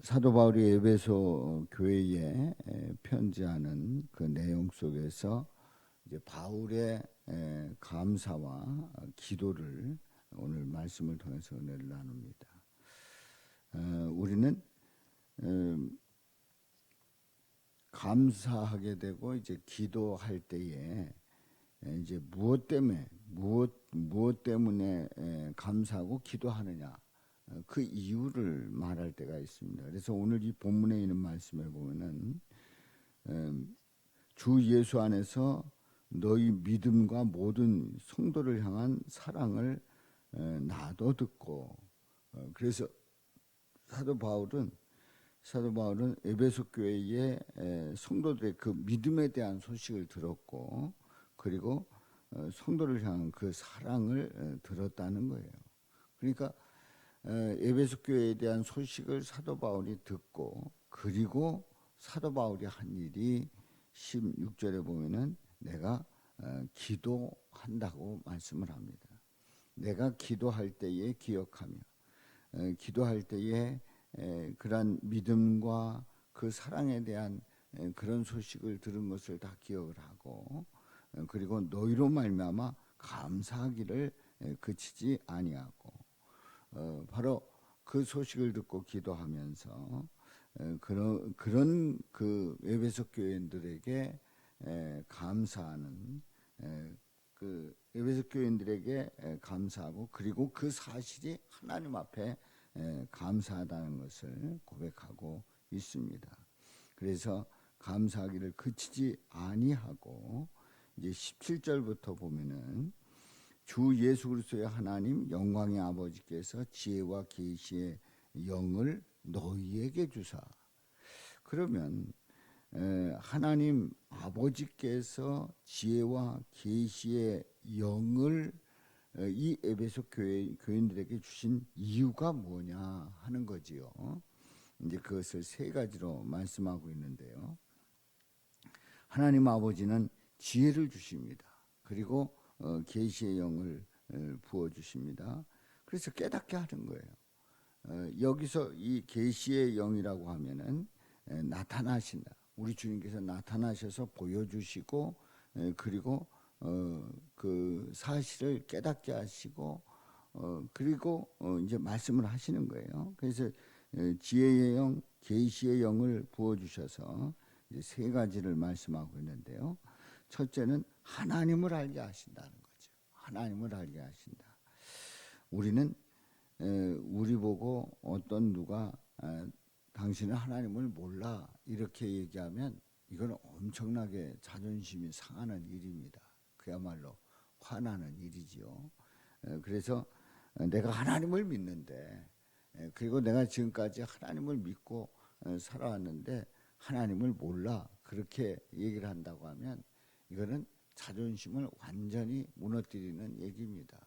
사도 바울이 에베소 교회에 편지하는 그 내용 속에서 이제 바울의 감사와 기도를 오늘 말씀을 통해서 은혜를 나눕니다. 우리는 감사하게 되고 이제 기도할 때에 이제 무엇 때문에 감사하고 기도하느냐, 그 이유를 말할 때가 있습니다. 그래서 오늘 이 본문에 있는 말씀을 보면은 주 예수 안에서 너희 믿음과 모든 성도를 향한 사랑을 나도 듣고, 그래서 사도 바울은 에베소 교회의 성도들의 그 믿음에 대한 소식을 들었고, 그리고 성도를 향한 그 사랑을 들었다는 거예요. 그러니까 에베소 교회에 대한 소식을 사도 바울이 듣고, 그리고 사도 바울이 한 일이 16절에 보면은 내가 기도한다고 말씀을 합니다. 내가 기도할 때에 기억하며, 기도할 때에 그러한 믿음과 그 사랑에 대한 그런 소식을 들은 것을 다 기억을 하고, 그리고 너희로 말미암아 감사하기를 그치지 아니하고, 바로 그 소식을 듣고 기도하면서 그런 그 에베소 교인들에게 감사하는, 그 에베소 교인들에게 감사하고, 그리고 그 사실이 하나님 앞에 감사하다는 것을 고백하고 있습니다. 그래서 감사하기를 그치지 아니하고, 이제 17절부터 보면은 주 예수 그리스도의 하나님 영광의 아버지께서 지혜와 계시의 영을 너희에게 주사. 그러면 하나님 아버지께서 지혜와 계시의 영을 이 에베소 교인들에게 주신 이유가 뭐냐 하는 거지요. 이제 그것을 세 가지로 말씀하고 있는데요. 하나님 아버지는 지혜를 주십니다. 그리고 계시의 영을 부어 주십니다. 그래서 깨닫게 하는 거예요. 여기서 이 계시의 영이라고 하면은 나타나신다. 우리 주님께서 나타나셔서 보여주시고, 그리고 그 사실을 깨닫게 하시고, 그리고 이제 말씀을 하시는 거예요. 그래서 지혜의 영, 계시의 영을 부어 주셔서 이제 세 가지를 말씀하고 있는데요. 첫째는 하나님을 알게 하신다는 거죠. 하나님을 알게 하신다. 우리는 우리 보고 어떤 누가 당신은 하나님을 몰라 이렇게 얘기하면 이건 엄청나게 자존심이 상하는 일입니다. 그야말로 화나는 일이지요. 그래서 내가 하나님을 믿는데, 그리고 내가 지금까지 하나님을 믿고 살아왔는데 하나님을 몰라 그렇게 얘기를 한다고 하면 이거는 자존심을 완전히 무너뜨리는 얘기입니다.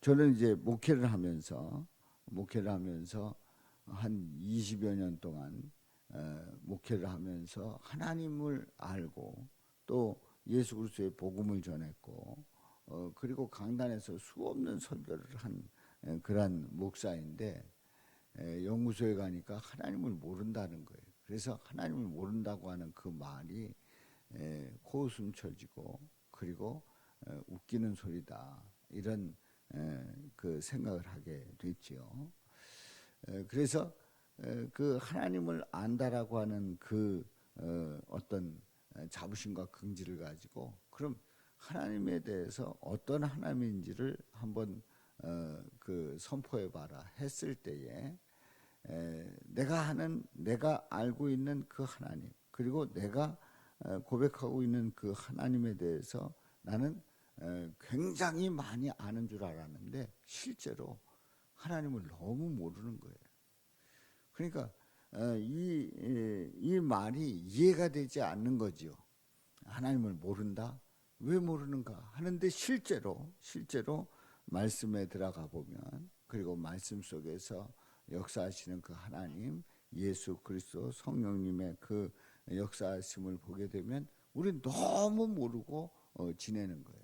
저는 이제 목회를 하면서 한 20여 년 동안 목회를 하면서 하나님을 알고, 또 예수 그리스도의 복음을 전했고, 그리고 강단에서 수없는 설교를 한 그러한 목사인데, 연구소에 가니까 하나님을 모른다는 거예요. 그래서 하나님을 모른다고 하는 그 말이 코웃음 쳐지고, 그리고 웃기는 소리다, 이런 그 생각을 하게 됐지요. 그래서 그 하나님을 안다라고 하는 그 어떤 자부심과 긍지를 가지고, 그럼 하나님에 대해서 어떤 하나님인지를 한번 그 선포해봐라 했을 때에, 내가 알고 있는 그 하나님, 그리고 내가 고백하고 있는 그 하나님에 대해서 나는 굉장히 많이 아는 줄 알았는데 실제로 하나님을 너무 모르는 거예요. 그러니까 이 말이 이해가 되지 않는 거지요. 하나님을 모른다? 왜 모르는가 하는데, 실제로 말씀에 들어가 보면, 그리고 말씀 속에서 역사하시는 그 하나님, 예수 그리스도 성령님의 그 역사하심을 보게 되면 우리는 너무 모르고 지내는 거예요.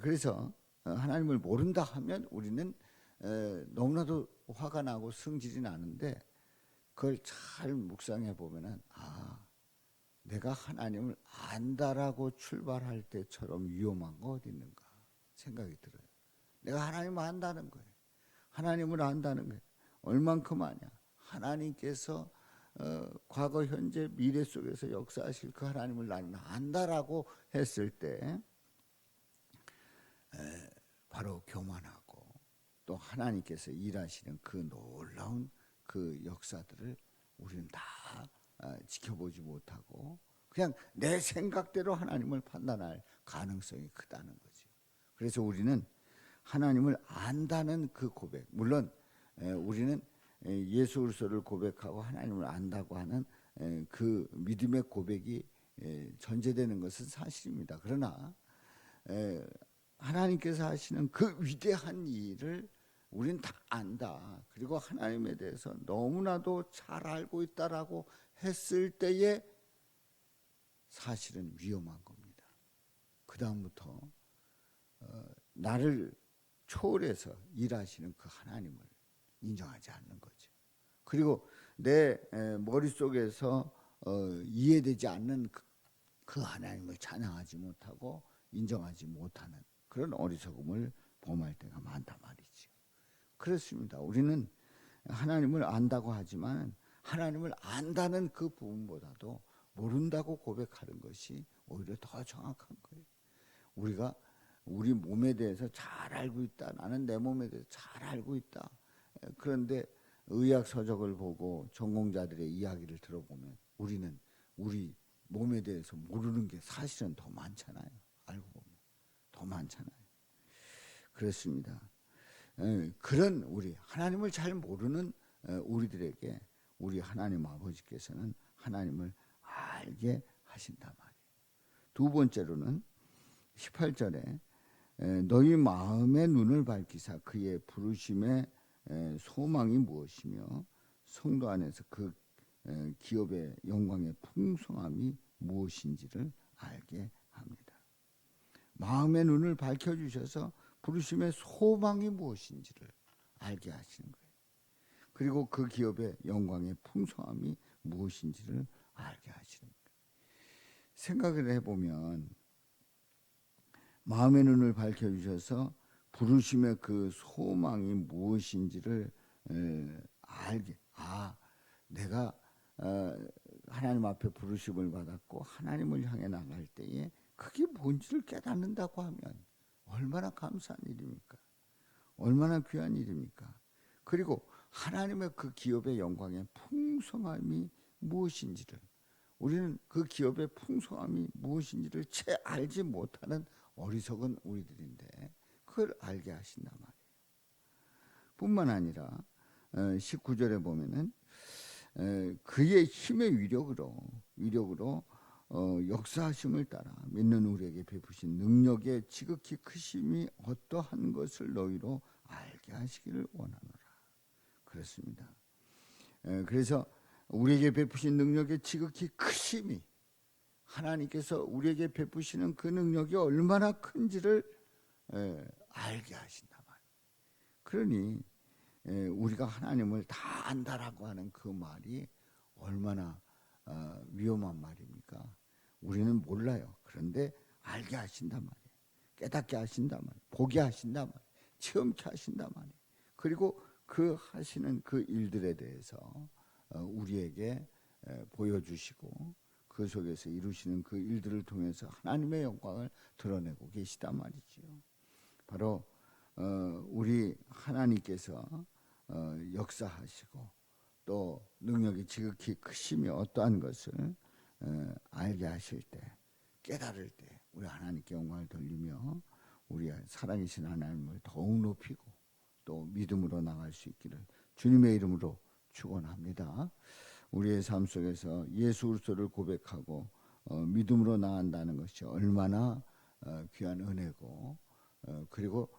그래서 하나님을 모른다 하면 우리는 너무나도 화가 나고 성질이 나는데 그걸 잘 묵상해 보면은 내가 하나님을 안다라고 출발할 때처럼 위험한 거 어디 있는가 생각이 들어요. 내가 하나님을 안다는 거예요. 하나님을 안다는 거예요. 얼만큼 아냐. 하나님께서 과거, 현재, 미래 속에서 역사하실 그 하나님을 나는 안다라고 했을 때 바로 교만하고 또 하나님께서 일하시는 그 놀라운 그 역사들을 우리는 다 지켜보지 못하고 그냥 내 생각대로 하나님을 판단할 가능성이 크다는 거죠. 그래서 우리는 하나님을 안다는 그 고백, 물론 우리는 예수 그리스도를 고백하고 하나님을 안다고 하는 그 믿음의 고백이 전제되는 것은 사실입니다. 그러나 하나님께서 하시는 그 위대한 일을 우린 다 안다. 그리고 하나님에 대해서 너무나도 잘 알고 있다라고 했을 때에 사실은 위험한 겁니다. 그 다음부터 나를 초월해서 일하시는 그 하나님을 인정하지 않는 거죠. 그리고 내 머릿속에서 이해되지 않는 그 하나님을 찬양하지 못하고 인정하지 못하는 그런 어리석음을 범할 때가 많단 말이죠. 그렇습니다. 우리는 하나님을 안다고 하지만 하나님을 안다는 그 부분보다도 모른다고 고백하는 것이 오히려 더 정확한 거예요. 우리가 우리 몸에 대해서 잘 알고 있다. 나는 내 몸에 대해서 잘 알고 있다. 그런데 의학 서적을 보고 전공자들의 이야기를 들어보면 우리는 우리 몸에 대해서 모르는 게 사실은 더 많잖아요. 알고 보면 더 많잖아요. 그렇습니다. 그런 우리 하나님을 잘 모르는 우리들에게 우리 하나님 아버지께서는 하나님을 알게 하신단 말이에요. 두 번째로는 18절에 너희 마음의 눈을 밝히사 그의 부르심의 소망이 무엇이며 성도 안에서 그 기업의 영광의 풍성함이 무엇인지를 알게 합니다. 마음의 눈을 밝혀주셔서 부르심의 소망이 무엇인지를 알게 하시는 거예요. 그리고 그 기업의 영광의 풍성함이 무엇인지를 알게 하시는 거예요. 생각을 해보면 마음의 눈을 밝혀주셔서 부르심의 그 소망이 무엇인지를 알게 내가 하나님 앞에 부르심을 받았고 하나님을 향해 나갈 때에 그게 뭔지를 깨닫는다고 하면 얼마나 감사한 일입니까? 얼마나 귀한 일입니까? 그리고 하나님의 그 기업의 영광의 풍성함이 무엇인지를 우리는 그 기업의 풍성함이 무엇인지를 채 알지 못하는 어리석은 우리들인데 그걸 알게 하신단 말이에요. 뿐만 아니라 19절에 보면은 그의 힘의 위력으로 역사하심을 따라 믿는 우리에게 베푸신 능력의 지극히 크심이 어떠한 것을 너희로 알게 하시기를 원하노라. 그렇습니다. 그래서 우리에게 베푸신 능력의 지극히 크심이 하나님께서 우리에게 베푸시는 그 능력이 얼마나 큰지를 알게 하신단 말이에요. 그러니 우리가 하나님을 다 안다라고 하는 그 말이 얼마나 위험한 말입니까? 우리는 몰라요. 그런데 알게 하신단 말이에요. 깨닫게 하신단 말이에요. 보게 하신단 말이에요. 체험케 하신단 말이에요. 그리고 그 하시는 그 일들에 대해서 우리에게 보여주시고 그 속에서 이루시는 그 일들을 통해서 하나님의 영광을 드러내고 계시단 말이지요. 바로 우리 하나님께서 역사하시고 또 능력이 지극히 크심이 어떠한 것을 알게 하실 때 깨달을 때 우리 하나님께 영광을 돌리며 우리 살아계신 하나님을 더욱 높이고 또 믿음으로 나갈 수 있기를 주님의 이름으로 축원합니다. 우리의 삶 속에서 예수 그리스도를 고백하고 믿음으로 나간다는 것이 얼마나 귀한 은혜고 그리고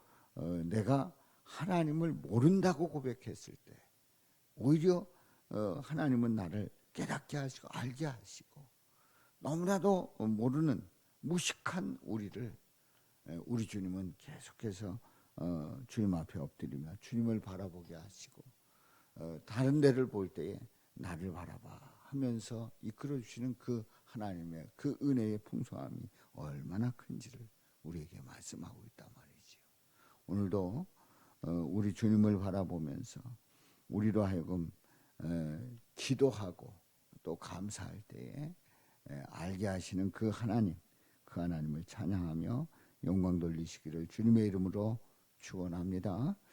내가 하나님을 모른다고 고백했을 때 오히려 하나님은 나를 깨닫게 하시고 알게 하시고 너무나도 모르는 무식한 우리를 우리 주님은 계속해서 주님 앞에 엎드리며 주님을 바라보게 하시고 다른 데를 볼 때에 나를 바라봐 하면서 이끌어 주시는 그 하나님의 그 은혜의 풍성함이 얼마나 큰지를 우리에게 말씀하고 있단 말이지요. 오늘도 우리 주님을 바라보면서 우리로 하여금 기도하고 또 감사할 때에 알게 하시는 그 하나님을 찬양하며 영광 돌리시기를 주님의 이름으로 축원합니다.